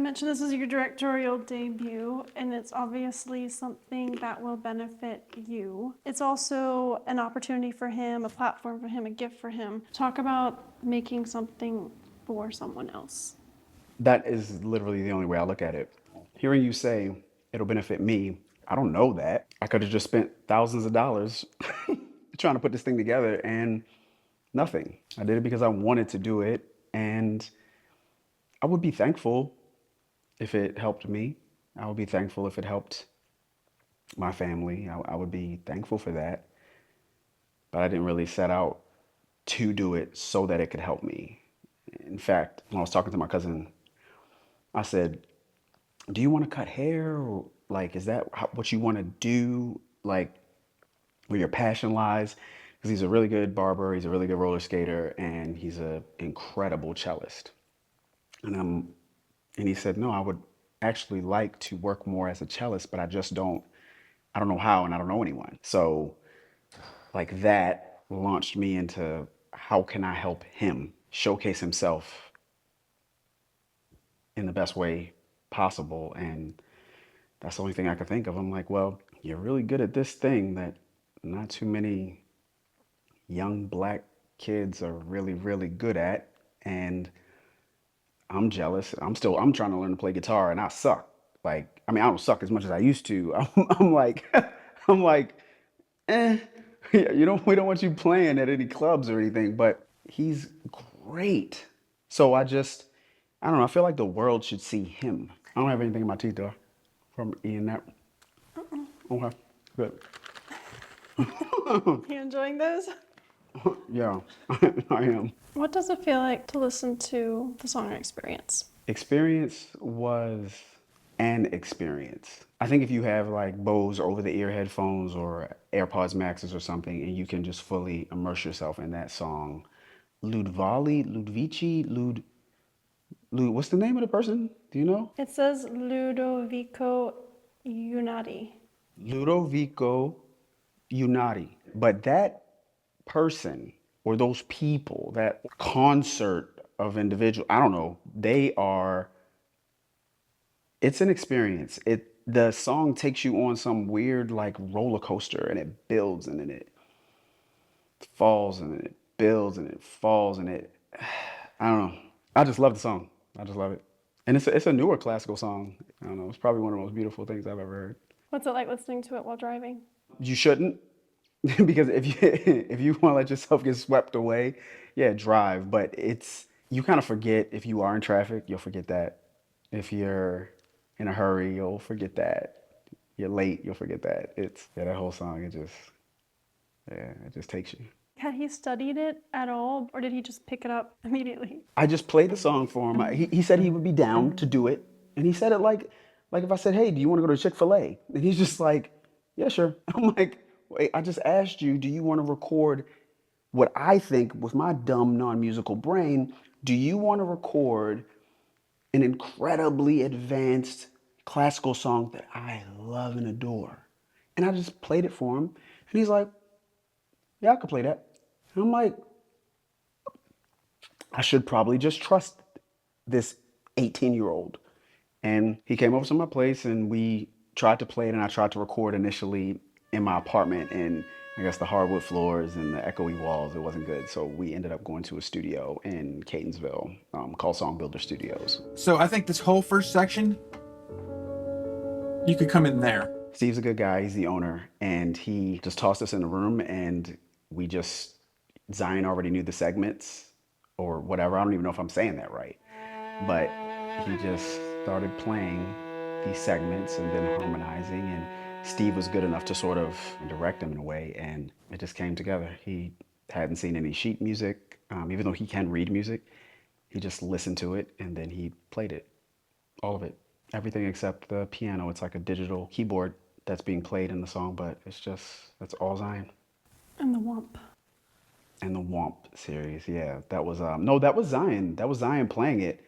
mentioned this is your directorial debut, and it's obviously something that will benefit you. It's also an opportunity for him, a platform for him, a gift for him. Talk about making something for someone else. That is literally the only way I look at it. Hearing you say it'll benefit me, I don't know that. I could have just spent thousands of dollars trying to put this thing together and nothing. I did it because I wanted to do it, and I would be thankful if it helped me. I would be thankful if it helped my family. I would be thankful for that. But I didn't really set out to do it so that it could help me. In fact, when I was talking to my cousin, I said, do you want to cut hair? Or, like, is that what you want to do? Like, where your passion lies? Because he's a really good barber, he's a really good roller skater, and he's an incredible cellist. And he said, no, I would actually like to work more as a cellist, but I don't know how, and I don't know anyone. So like that launched me into how can I help him showcase himself in the best way possible. And that's the only thing I could think of. I'm like, well, you're really good at this thing that not too many young black kids are really, really good at. And I'm jealous. I'm trying to learn to play guitar and I suck. Like, I mean, I don't suck as much as I used to. I'm like, I'm like, eh, we don't want you playing at any clubs or anything, but he's great. So I don't know. I feel like the world should see him. I don't have anything in my teeth though from eating that. Okay, good. You enjoying those? Yeah, I am. What does it feel like to listen to the song Experience? Experience was an experience. I think if you have like Bose over the ear headphones or AirPods Maxes or something, and you can just fully immerse yourself in that song. What's the name of the person? Do you know? It says Ludovico Unati. Ludovico Unati. But that person or those people, that concert of individual, I don't know, it's an experience. The song takes you on some weird like roller coaster and it builds and then it falls and then it builds and it falls and it I don't know. I just love the song. I just love it. And it's a newer classical song. I don't know. It's probably one of the most beautiful things I've ever heard. What's it like listening to it while driving? You shouldn't, because if you if you want to let yourself get swept away, yeah, drive. But you kind of forget if you are in traffic, you'll forget that. If you're in a hurry, you'll forget that. You're late, you'll forget that. That whole song. It just takes you. Had he studied it at all, or did he just pick it up immediately? I just played the song for him. He said he would be down to do it, and he said it like if I said, "Hey, do you want to go to Chick-fil-A?" And he's just like, "Yeah, sure." I'm like, "Wait, I just asked you, do you want to record what I think with my dumb non-musical brain? Do you want to record an incredibly advanced classical song that I love and adore?" And I just played it for him, and he's like, "Yeah, I could play that." And I'm like, I should probably just trust this 18-year-old. And he came over to my place and we tried to play it, and I tried to record initially in my apartment, and I guess the hardwood floors and the echoey walls, it wasn't good. So we ended up going to a studio in Catonsville called Song Builder Studios. So I think this whole first section, you could come in there. Steve's a good guy. He's the owner, and he just tossed us in a room, and Zion already knew the segments or whatever. I don't even know if I'm saying that right. But he just started playing these segments and then harmonizing, and Steve was good enough to sort of direct him in a way, and it just came together. He hadn't seen any sheet music, even though he can read music. He just listened to it and then he played it, all of it. Everything except the piano. It's like a digital keyboard that's being played in the song, but that's all Zion. And the Womp. And the Womp series, yeah. That was no, that was Zion. That was Zion playing it.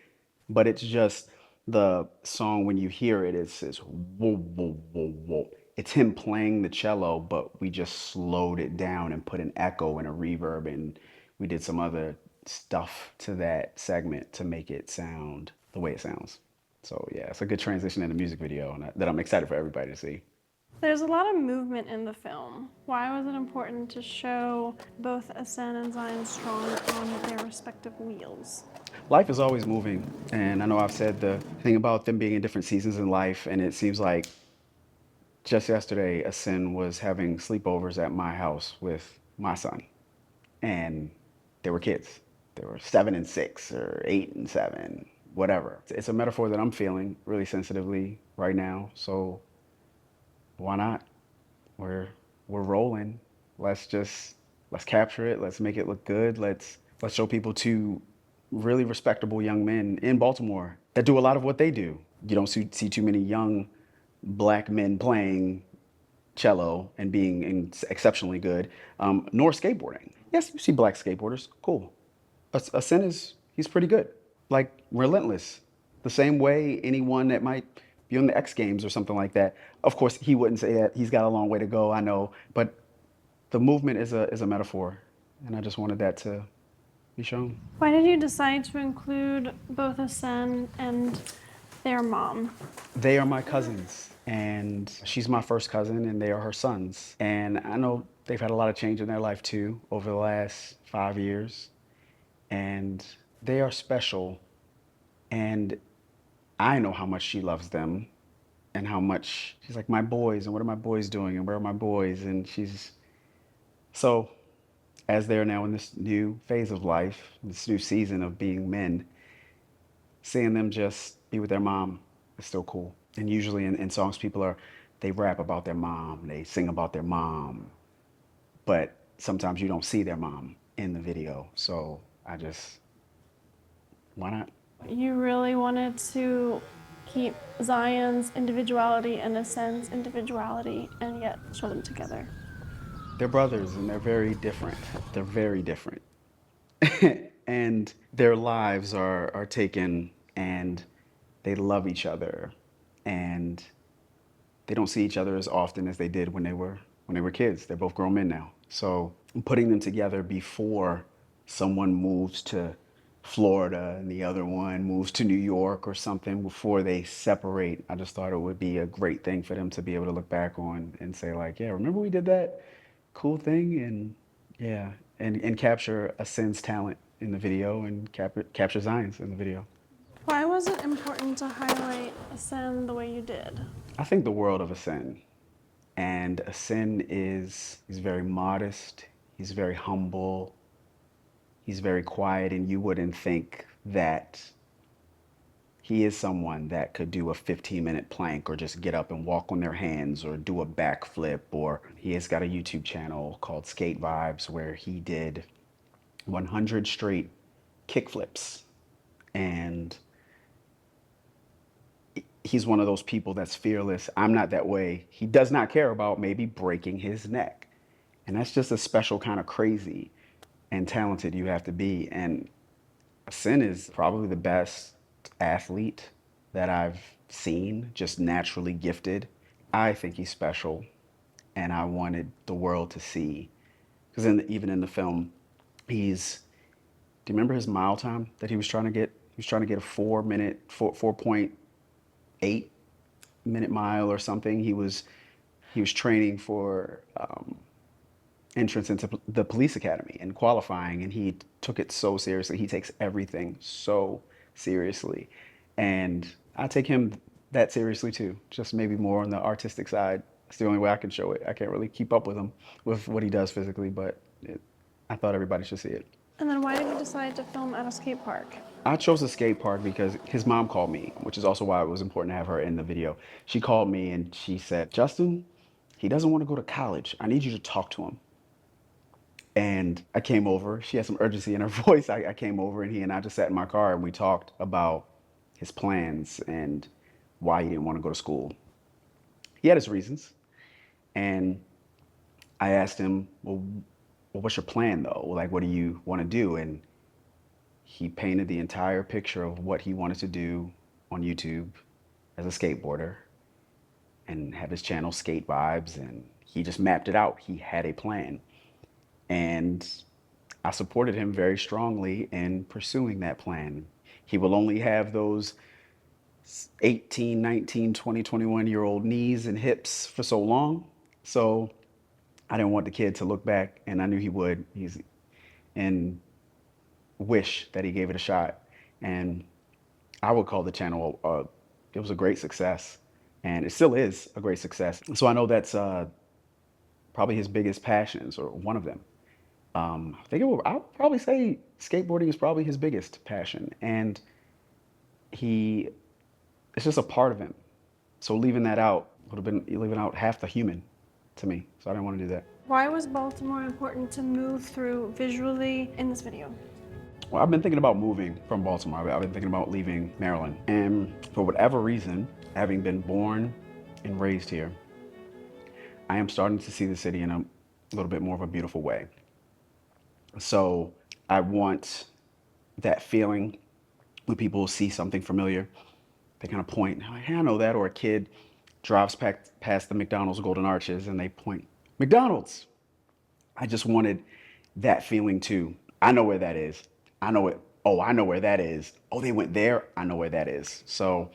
But it's just the song, when you hear it, it's whoa, whoa, whoa, whoa. It's him playing the cello, but we just slowed it down and put an echo and a reverb, and we did some other stuff to that segment to make it sound the way it sounds. So yeah, it's a good transition in the music video that I'm excited for everybody to see. There's a lot of movement in the film. Why was it important to show both Asen and Zion strong on their respective wheels? Life is always moving, and I know I've said the thing about them being in different seasons in life, and it seems like just yesterday, Asen was having sleepovers at my house with my son, and they were kids. They were 7 and 6 or 8 and 7, whatever. It's a metaphor that I'm feeling really sensitively right now, so why not? We're we're rolling. Let's capture it. Let's make it look good. Let's show people two really respectable young men in Baltimore that do a lot of what they do. You don't see too many young black men playing cello and being exceptionally good, nor skateboarding. Yes, you see black skateboarders. Cool. Asen he's pretty good. Like relentless. The same way anyone that might be on the X Games or something like that. Of course, he wouldn't say that. He's got a long way to go, I know. But the movement is a metaphor. And I just wanted that to be shown. Why did you decide to include both Asen and their mom? They are my cousins, and she's my first cousin, and they are her sons. And I know they've had a lot of change in their life too over the last 5 years. And they are special. And I know how much she loves them and how much she's like, my boys, and what are my boys doing, and where are my boys? And she's so, as they're now in this new phase of life, this new season of being men, seeing them just be with their mom is still cool. And usually in songs, they rap about their mom, they sing about their mom, but sometimes you don't see their mom in the video. So why not? You really wanted to keep Zion's individuality and Asen's individuality and yet show them together. They're brothers and they're very different. They're very different. And their lives are taken and they love each other and they don't see each other as often as they did when they were kids. They're both grown men now. So putting them together before someone moves to Florida and the other one moves to New York or something, before they separate, I just thought it would be a great thing for them to be able to look back on and say like, yeah, remember we did that cool thing? And yeah, and capture Asen's talent in the video and capture Zion's in the video. Why was it important to highlight Asen the way you did? I think the world of Asen. And Asen he's very modest, he's very humble, he's very quiet, and you wouldn't think that he is someone that could do a 15-minute plank or just get up and walk on their hands or do a backflip. Or he has got a YouTube channel called Skate Vibes where he did 100 straight kickflips. And he's one of those people that's fearless. I'm not that way. He does not care about maybe breaking his neck. And that's just a special kind of crazy and talented you have to be. And Asen is probably the best athlete that I've seen, just naturally gifted. I think he's special, and I wanted the world to see. Because even in the film, do you remember his mile time that he was trying to get? He was trying to get a 4.8 minute mile or something. He was training for entrance into the police academy and qualifying, and he took it so seriously. He takes everything so seriously, and I take him that seriously too, just maybe more on the artistic side. It's the only way I can show it. I can't really keep up with him with what he does physically, but I thought everybody should see it. And then why did you decide to film at a skate park? I chose a skate park because his mom called me, which is also why it was important to have her in the video. She called me and she said, Justin, he doesn't want to go to college. I need you to talk to him. And I came over. She had some urgency in her voice. I came over and he and I just sat in my car and we talked about his plans and why he didn't want to go to school. He had his reasons. And I asked him, well, what's your plan though? Like, what do you want to do? And he painted the entire picture of what he wanted to do on YouTube as a skateboarder and have his channel Skate Vibes. And he just mapped it out. He had a plan. And I supported him very strongly in pursuing that plan. He will only have those 18, 19, 20, 21-year-old knees and hips for so long. So I didn't want the kid to look back, and I knew he would. And wish that he gave it a shot. And I would call the channel, it was a great success. And it still is a great success. So I know that's probably his biggest passions, or one of them. I'll probably say skateboarding is probably his biggest passion. And it's just a part of him. So leaving that out would have been leaving out half the human to me. So I didn't want to do that. Why was Baltimore important to move through visually in this video? Well, I've been thinking about moving from Baltimore. I've been thinking about leaving Maryland. And for whatever reason, having been born and raised here, I am starting to see the city in a little bit more of a beautiful way. So I want that feeling when people see something familiar, they kind of point, hey, I know that. Or a kid drives past the McDonald's Golden Arches and they point, McDonald's. I just wanted that feeling too. I know where that is. I know it. Oh, I know where that is. Oh, they went there. I know where that is. So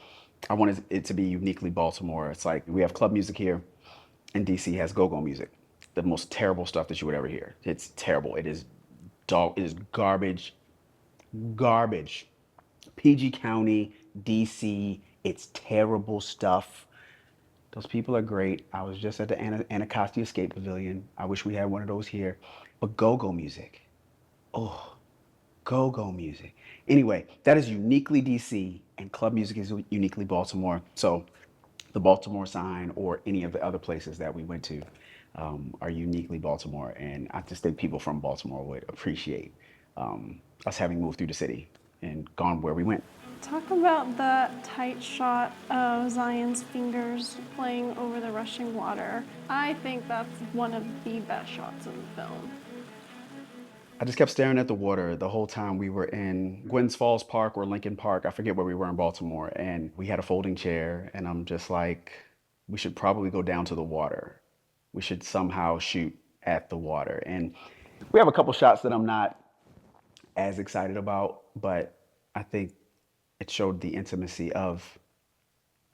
I wanted it to be uniquely Baltimore. It's like we have club music here, and DC has go-go music. The most terrible stuff that you would ever hear. It's terrible. It is dog. It is garbage. Garbage. PG County, DC. It's terrible stuff. Those people are great. I was just at the Anacostia Skate Pavilion. I wish we had one of those here. But go-go music. Oh. Go-go music. Anyway, that is uniquely DC, and club music is uniquely Baltimore. So the Baltimore sign or any of the other places that we went to are uniquely Baltimore. And I just think people from Baltimore would appreciate us having moved through the city and gone where we went. Talk about the tight shot of Zion's fingers playing over the rushing water. I think that's one of the best shots in the film. I just kept staring at the water the whole time we were in Gwynns Falls Park or Lincoln Park. I forget where we were in Baltimore. And we had a folding chair. And I'm just like, we should probably go down to the water. We should somehow shoot at the water. And we have a couple shots that I'm not as excited about, but I think it showed the intimacy of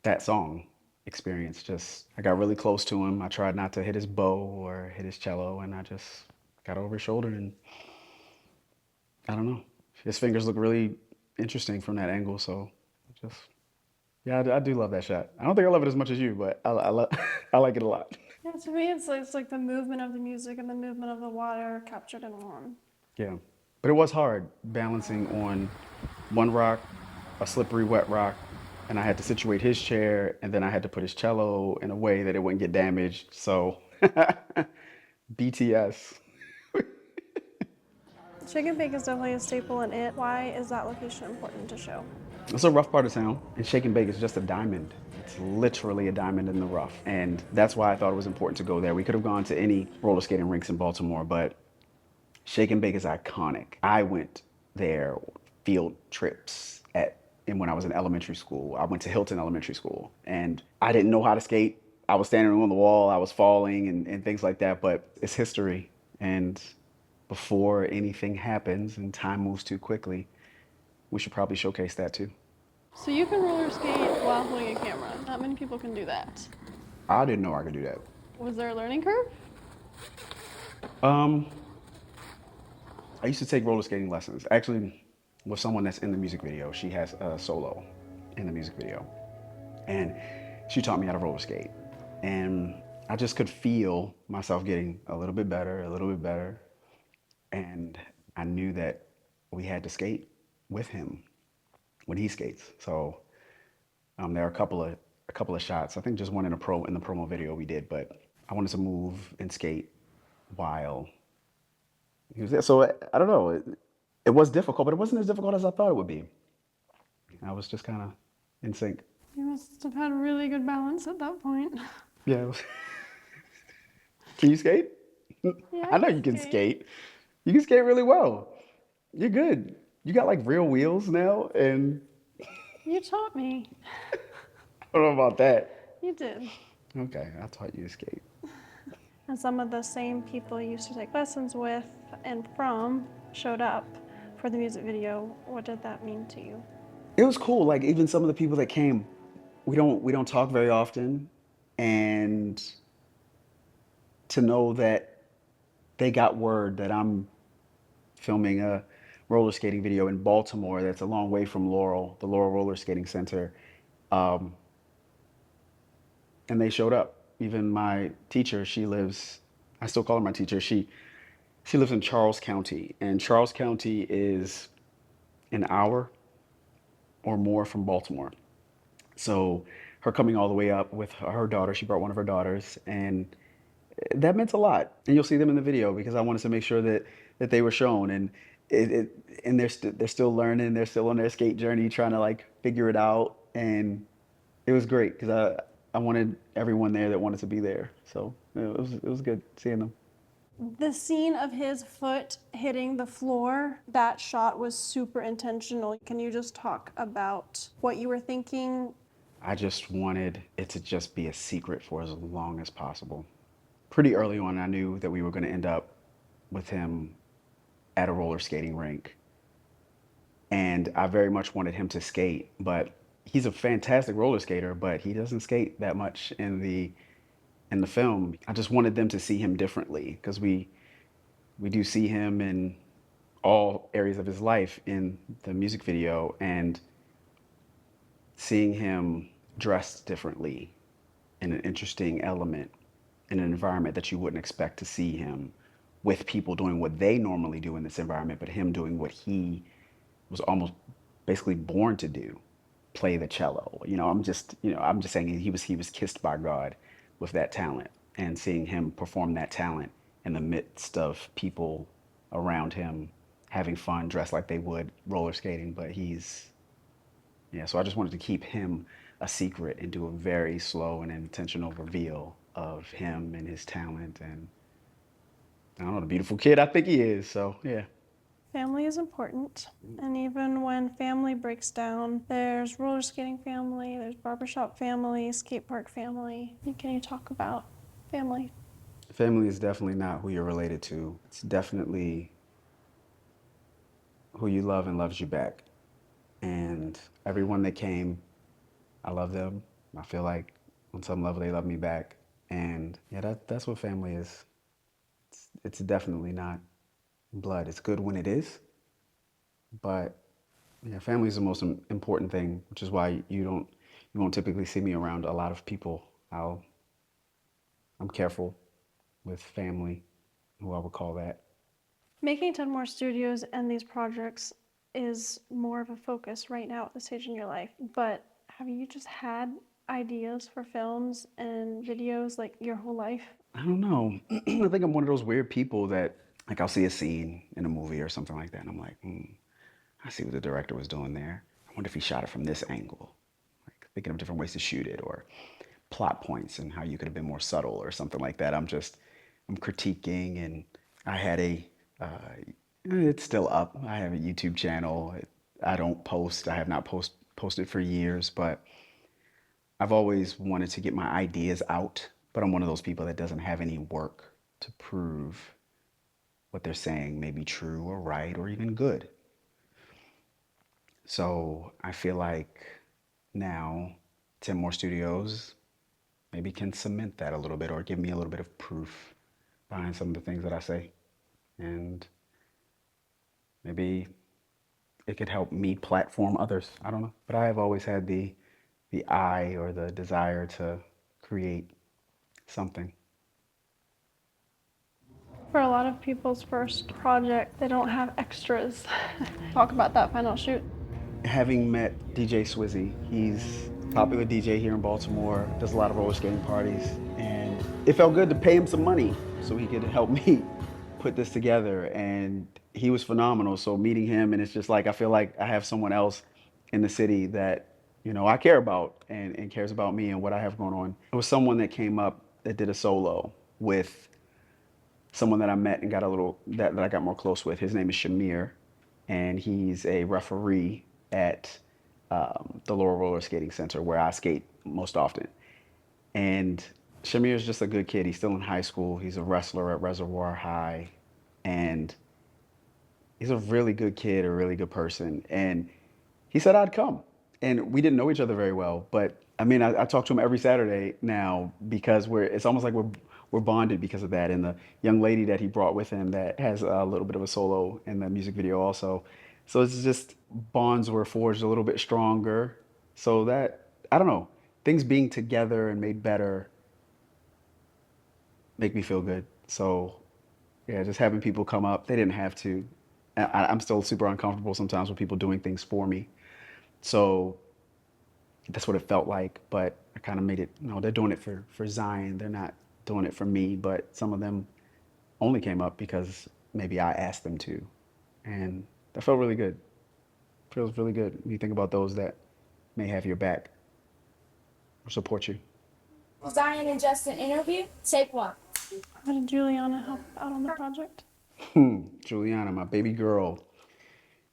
that song experience. I got really close to him. I tried not to hit his bow or hit his cello. And I just got over his shoulder and I don't know. His fingers look really interesting from that angle. So yeah, I do love that shot. I don't think I love it as much as you, but I like it a lot. Yeah, to me, it's like the movement of the music and the movement of the water captured in one. Yeah, but it was hard balancing on one rock, a slippery, wet rock, and I had to situate his chair, and then I had to put his cello in a way that it wouldn't get damaged. So BTS. Shake and Bake is definitely a staple in it. Why is that location important to show? It's a rough part of town, and Shake and Bake is just a diamond. It's literally a diamond in the rough, and that's why I thought it was important to go there. We could have gone to any roller skating rinks in Baltimore, but Shake and Bake is iconic. I went there field trips and when I was in elementary school. I went to Hilton Elementary School, and I didn't know how to skate. I was standing on the wall, I was falling and things like that, but it's history, and before anything happens and time moves too quickly, we should probably showcase that too. So you can roller skate while holding a camera. Not many people can do that. I didn't know I could do that. Was there a learning curve? I used to take roller skating lessons, actually with someone that's in the music video. She has a solo in the music video, and she taught me how to roller skate. And I just could feel myself getting a little bit better, and I knew that we had to skate with him when he skates. So there are a couple of shots. I think just one in the promo video we did, but I wanted to move and skate while he was there. So I don't know. It was difficult, but it wasn't as difficult as I thought it would be. I was just kind of in sync. You must have had really good balance at that point. Yeah. Can you skate? Yeah, I know you can skate. You can skate really well. You're good. You got like real wheels now, and You taught me. I don't know about that. You did. Okay, I taught you to skate. And some of the same people you used to take lessons with and from showed up for the music video. What did that mean to you? It was cool. Like even some of the people that came, we don't talk very often, and to know that they got word that I'm filming a roller skating video in Baltimore that's a long way from Laurel, the Laurel Roller Skating Center, um, and they showed up. Even my teacher, she lives. I still call her my teacher. She lives in Charles County, and Charles County is an hour or more from Baltimore. So her coming all the way up with her daughter, she brought one of her daughters, and that meant a lot. And you'll see them in the video because I wanted to make sure that they were shown. And and they're still learning. They're still on their skate journey, trying to like figure it out. And it was great because I wanted everyone there that wanted to be there. So it was good seeing them. The scene of his foot hitting the floor, that shot was super intentional. Can you just talk about what you were thinking? I just wanted it to just be a secret for as long as possible. Pretty early on, I knew that we were going to end up with him at a roller skating rink. And I very much wanted him to skate, but he's a fantastic roller skater, but he doesn't skate that much in the film. I just wanted them to see him differently because we do see him in all areas of his life in the music video, and seeing him dressed differently in an interesting element in an environment that you wouldn't expect to see him with people doing what they normally do in this environment, but him doing what he was almost basically born to do, play the cello. I'm just saying he was kissed by God with that talent, and seeing him perform that talent in the midst of people around him having fun, dressed like they would roller skating, but yeah, so I just wanted to keep him a secret and do a very slow and intentional reveal of him and his talent and I don't know, the beautiful kid I think he is. So yeah. Family is important. And even when family breaks down, there's roller skating family, there's barbershop family, skate park family. Can you talk about family? Family is definitely not who you're related to. It's definitely who you love and loves you back. And everyone that came, I love them. I feel like on some level they love me back. And yeah, that's what family is. It's definitely not blood. It's good when it is, but yeah, family is the most important thing, which is why you won't typically see me around a lot of people. I'm careful with family, who I would call that. Making TennMore Studios and these projects is more of a focus right now at this stage in your life, but have you just had ideas for films and videos like your whole life? I don't know. I think I'm one of those weird people that like I'll see a scene in a movie or something like that, and I'm like, I see what the director was doing there. I wonder if he shot it from this angle. Like thinking of different ways to shoot it or plot points and how you could have been more subtle or something like that. I'm critiquing, and I had it's still up. I have a YouTube channel. I don't post. I have not posted for years, but I've always wanted to get my ideas out. But I'm one of those people that doesn't have any work to prove what they're saying may be true or right or even good. So I feel like now TennMore Studios maybe can cement that a little bit or give me a little bit of proof behind some of the things that I say. And maybe it could help me platform others. I don't know. But I have always had the eye or the desire to create something. For a lot of people's first project, they don't have extras. Talk about that final shoot. Having met DJ Swizzy, he's a popular DJ here in Baltimore, does a lot of roller skating parties, and it felt good to pay him some money so he could help me put this together. And he was phenomenal. So meeting him, and it's just like I feel like I have someone else in the city that I care about and cares about me and what I have going on. It was someone that came up that did a solo with someone that I met and got a little that I got more close with. His name is Shamir, and he's a referee at the Laurel Roller Skating Center where I skate most often. And Shamir is just a good kid. He's still in high school. He's a wrestler at Reservoir High, and he's a really good kid, a really good person. And he said I'd come. And we didn't know each other very well, but I mean, I talk to him every Saturday now because it's almost like we're bonded because of that. And the young lady that he brought with him that has a little bit of a solo in the music video also. So it's just bonds were forged a little bit stronger. So that, I don't know, things being together and made better make me feel good. So yeah, just having people come up, they didn't have to. I'm still super uncomfortable sometimes with people doing things for me. So that's what it felt like, but I kind of made it, they're doing it for Zion. They're not doing it for me, but some of them only came up because maybe I asked them to. And that felt really good. Feels really good when you think about those that may have your back or support you. Zion and Justin interview. Take one. How did Juliana help out on the project? Juliana, my baby girl.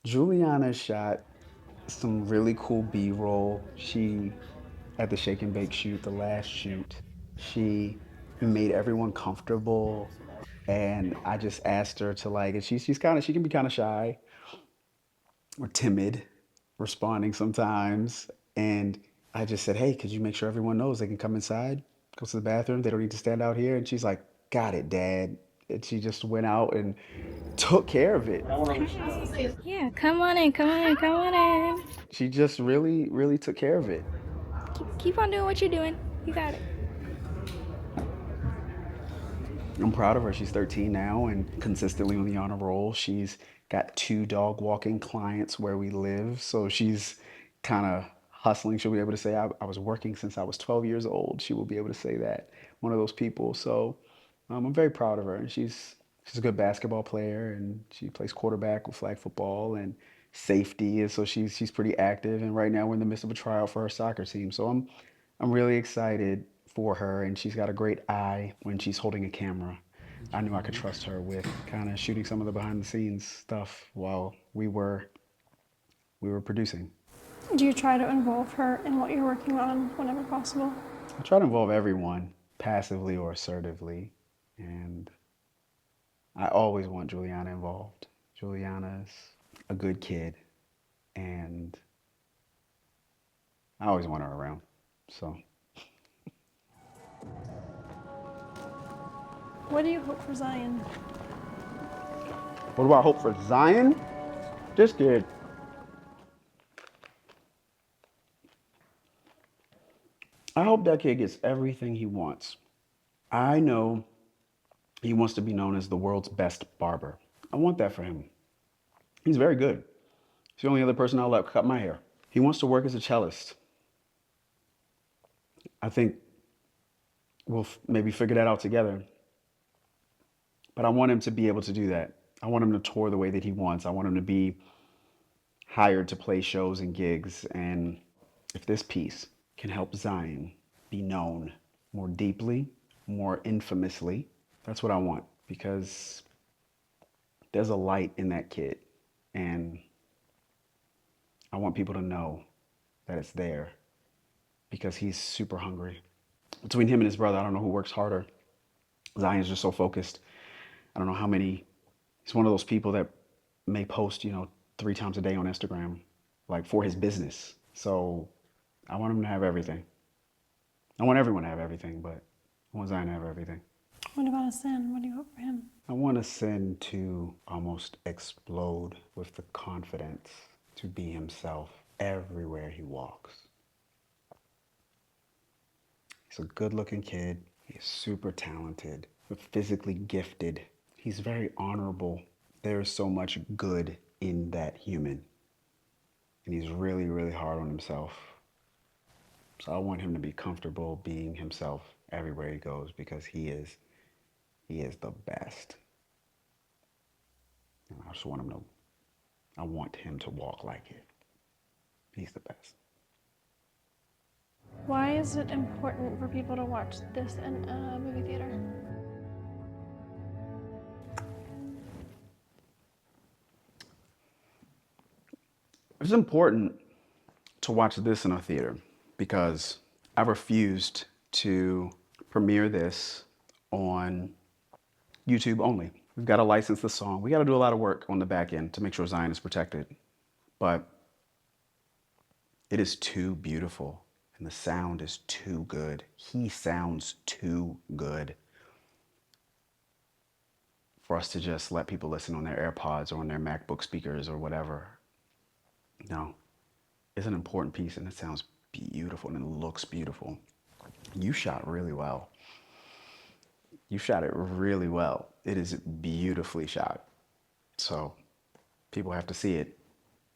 Juliana shot some really cool B-roll. She, at the Shake and Bake shoot, the last shoot, she made everyone comfortable. And I just asked her to and she can be kind of shy or timid, responding sometimes. And I just said, hey, could you make sure everyone knows they can come inside, go to the bathroom? They don't need to stand out here. And she's like, got it, Dad. And she just went out and took care of it. Yeah, come on in, come on in, come on in. She just really, really took care of it. Keep on doing what you're doing. You got it. I'm proud of her. She's 13 now and consistently on the honor roll. She's got 2 dog walking clients where we live. So she's kind of hustling. She'll be able to say, I was working since I was 12 years old. She will be able to say that. One of those people. So I'm very proud of her. And she's a good basketball player and she plays quarterback with flag football and safety. And so she's pretty active. And right now we're in the midst of a tryout for her soccer team. So I'm really excited for her, and she's got a great eye when she's holding a camera. I knew I could trust her with kind of shooting some of the behind the scenes stuff while we were producing. Do you try to involve her in what you're working on whenever possible? I try to involve everyone, passively or assertively, and I always want Juliana involved. Juliana's a good kid, and I always want her around, so. What do you hope for Zion? What do I hope for Zion? This kid. I hope that kid gets everything he wants. I know he wants to be known as the world's best barber. I want that for him. He's very good. He's the only other person I'll let cut my hair. He wants to work as a cellist. I think we'll maybe figure that out together. But I want him to be able to do that. I want him to tour the way that he wants. I want him to be hired to play shows and gigs. And if this piece can help Zion be known more deeply, more infamously, that's what I want. Because there's a light in that kid. And I want people to know that it's there. Because he's super hungry. Between him and his brother, I don't know who works harder. Zion's just so focused. I don't know how many, he's one of those people that may post, 3 times a day on Instagram, like for his business. So I want him to have everything. I want everyone to have everything, but I want Zion to have everything. What about Asen? What do you hope for him? I want Asen to almost explode with the confidence to be himself everywhere he walks. He's a good-looking kid. He's super talented, physically gifted. He's very honorable. There's so much good in that human. And he's really, really hard on himself. So I want him to be comfortable being himself everywhere he goes because he is the best. And I just want I want him to walk like it. He's the best. Why is it important for people to watch this in a movie theater? It's important to watch this in a theater because I refused to premiere this on YouTube only. We've got to license the song. We got to do a lot of work on the back end to make sure Zion is protected. But It is too beautiful, and the sound is too good. He sounds too good for us to just let people listen on their AirPods or on their MacBook speakers or whatever. No, it's an important piece, and it sounds beautiful, and it looks beautiful. You shot really well. You shot it really well. It is beautifully shot. So people have to see it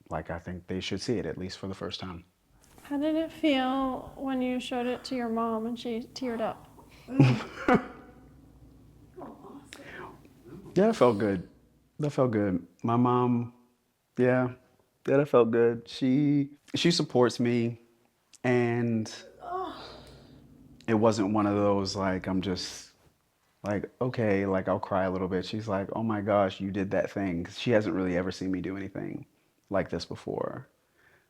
like I think they should see it, at least for the first time. How did it feel when you showed it to your mom and she teared up? Yeah, that felt good. That felt good. My mom, yeah, that felt good. She supports me, and it wasn't one of those like I'm just like, okay, like I'll cry a little bit. She's like, oh my gosh, you did that thing. 'Cause she hasn't really ever seen me do anything like this before.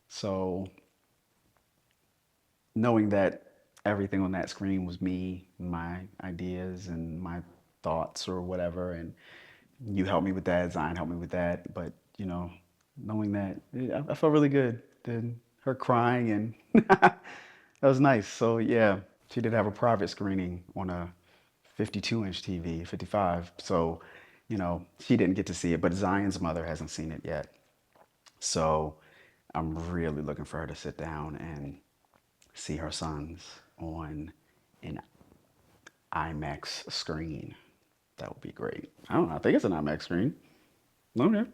So knowing that everything on that screen was me, my ideas and my thoughts or whatever, and you helped me with that, Zion helped me with that, but you know, knowing that, I felt really good. Then her crying and that was nice. So yeah, she did have a private screening on a 52-inch TV, 55. So, you know, she didn't get to see it, but Zion's mother hasn't seen it yet. So I'm really looking for her to sit down and see her sons on an IMAX screen. That would be great. I don't know. I think it's an IMAX screen. Okay.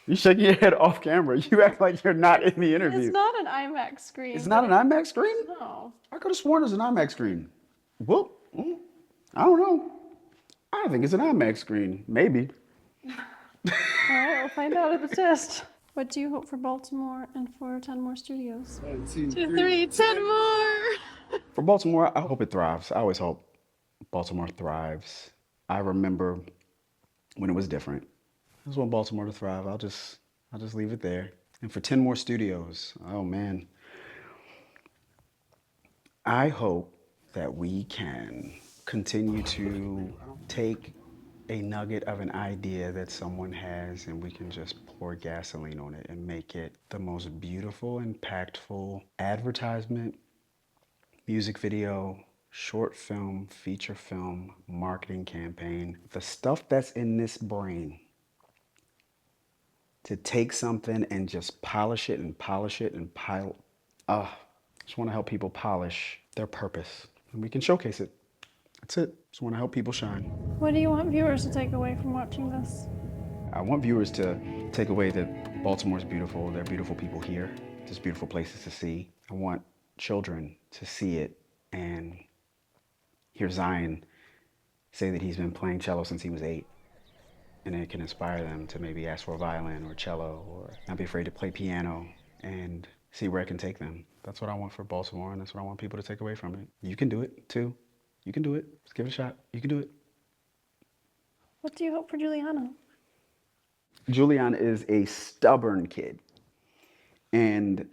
You shaking your head off camera. You act like you're not in the interview. It's not an IMAX screen. It's not an IMAX screen? No. I could have sworn it's an IMAX screen. Well, I don't know. I think it's an IMAX screen. Maybe. All right, we'll find out at the test. What do you hope for Baltimore and for TennMore Studios? 1, 2, 3, TennMore! For Baltimore, I hope it thrives. I always hope Baltimore thrives. I remember when it was different. I just want Baltimore to thrive. I'll just leave it there. And for TennMore Studios, oh man. I hope that we can continue to take a nugget of an idea that someone has and we can just pour gasoline on it and make it the most beautiful, impactful advertisement, music video, short film, feature film, marketing campaign. The stuff that's in this brain, to take something and just polish it and polish it and pile. Just want to help people polish their purpose. And we can showcase it. That's it. Just want to help people shine. What do you want viewers to take away from watching this? I want viewers to take away that Baltimore's beautiful. There are beautiful people here. There's beautiful places to see. I want children to see it and hear Zion say that he's been playing cello since he was 8. And it can inspire them to maybe ask for a violin or cello or not be afraid to play piano and see where it can take them. That's what I want for Baltimore, and that's what I want people to take away from it. You can do it too. You can do it. Just give it a shot. You can do it. What do you hope for Juliana? Juliana is a stubborn kid. And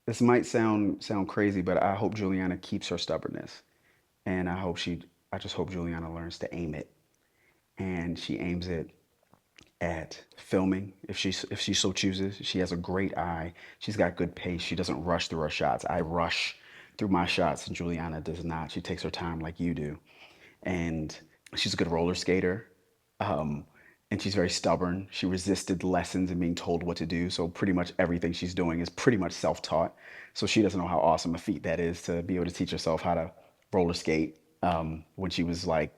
this might sound crazy, but I hope Juliana keeps her stubbornness. And I just hope Juliana learns to aim it. And she aims it at filming if she so chooses. She has a great eye. She's got good pace. She doesn't rush through her shots. I rush through my shots, and Juliana does not. She takes her time like you do. And she's a good roller skater. And she's very stubborn. She resisted lessons and being told what to do. So pretty much everything she's doing is pretty much self-taught. So she doesn't know how awesome a feat that is to be able to teach herself how to roller skate when she was like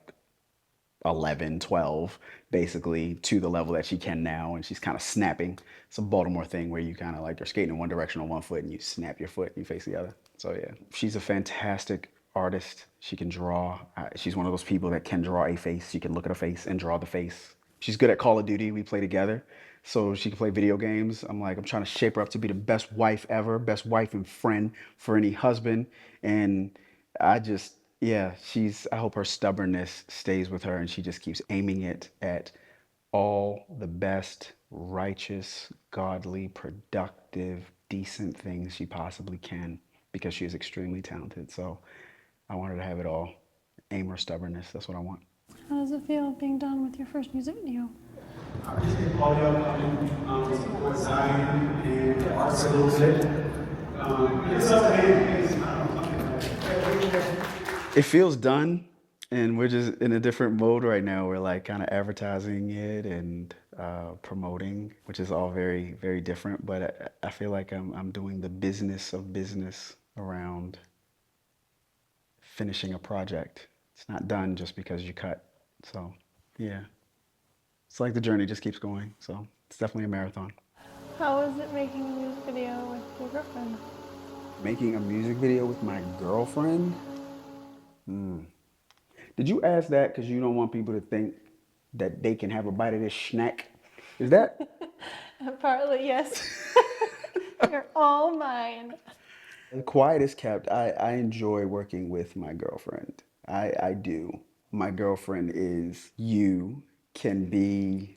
11, 12, basically, to the level that she can now. And she's kind of snapping. It's a Baltimore thing where you kind of like, you're skating in one direction on one foot and you snap your foot and you face the other. So yeah, she's a fantastic artist. She can draw. She's one of those people that can draw a face. She can look at a face and draw the face. She's good at Call of Duty. We play together. So she can play video games. I'm trying to shape her up to be the best wife ever, best wife and friend for any husband. And I hope her stubbornness stays with her and she just keeps aiming it at all the best, righteous, godly, productive, decent things she possibly can because she is extremely talented. So I want her to have it all. Aim her stubbornness. That's what I want. How does it feel being done with your first music video? Audio coming with Zion and the arts a little bit. It feels done, and we're just in a different mode right now. We're like kind of advertising it and promoting, which is all very, very different. But I feel like I'm doing the business of business around finishing a project. It's not done just because you cut. So, yeah, it's like the journey just keeps going. So it's definitely a marathon. How is it making a music video with your girlfriend? Making a music video with my girlfriend. Did you ask that because you don't want people to think that they can have a bite of this snack? Is that? Partly, yes. You're all mine. Quiet is kept. I enjoy working with my girlfriend. I do. My girlfriend is you, can be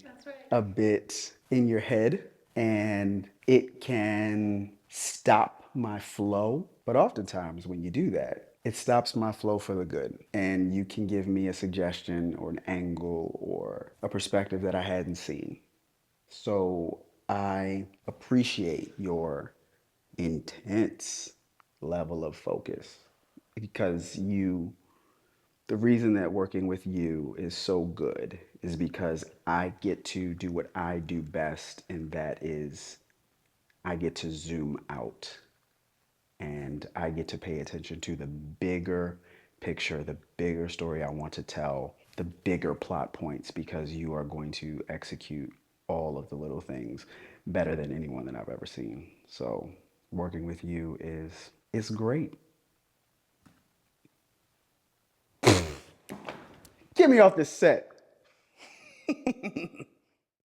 a bit in your head, and it can stop my flow. But oftentimes when you do that, it stops my flow for the good. And you can give me a suggestion or an angle or a perspective that I hadn't seen. So I appreciate your intense level of focus because the reason that working with you is so good is because I get to do what I do best, and that is I get to zoom out and I get to pay attention to the bigger picture, the bigger story I want to tell, the bigger plot points, because you are going to execute all of the little things better than anyone that I've ever seen. So working with you is great. Get me off this set.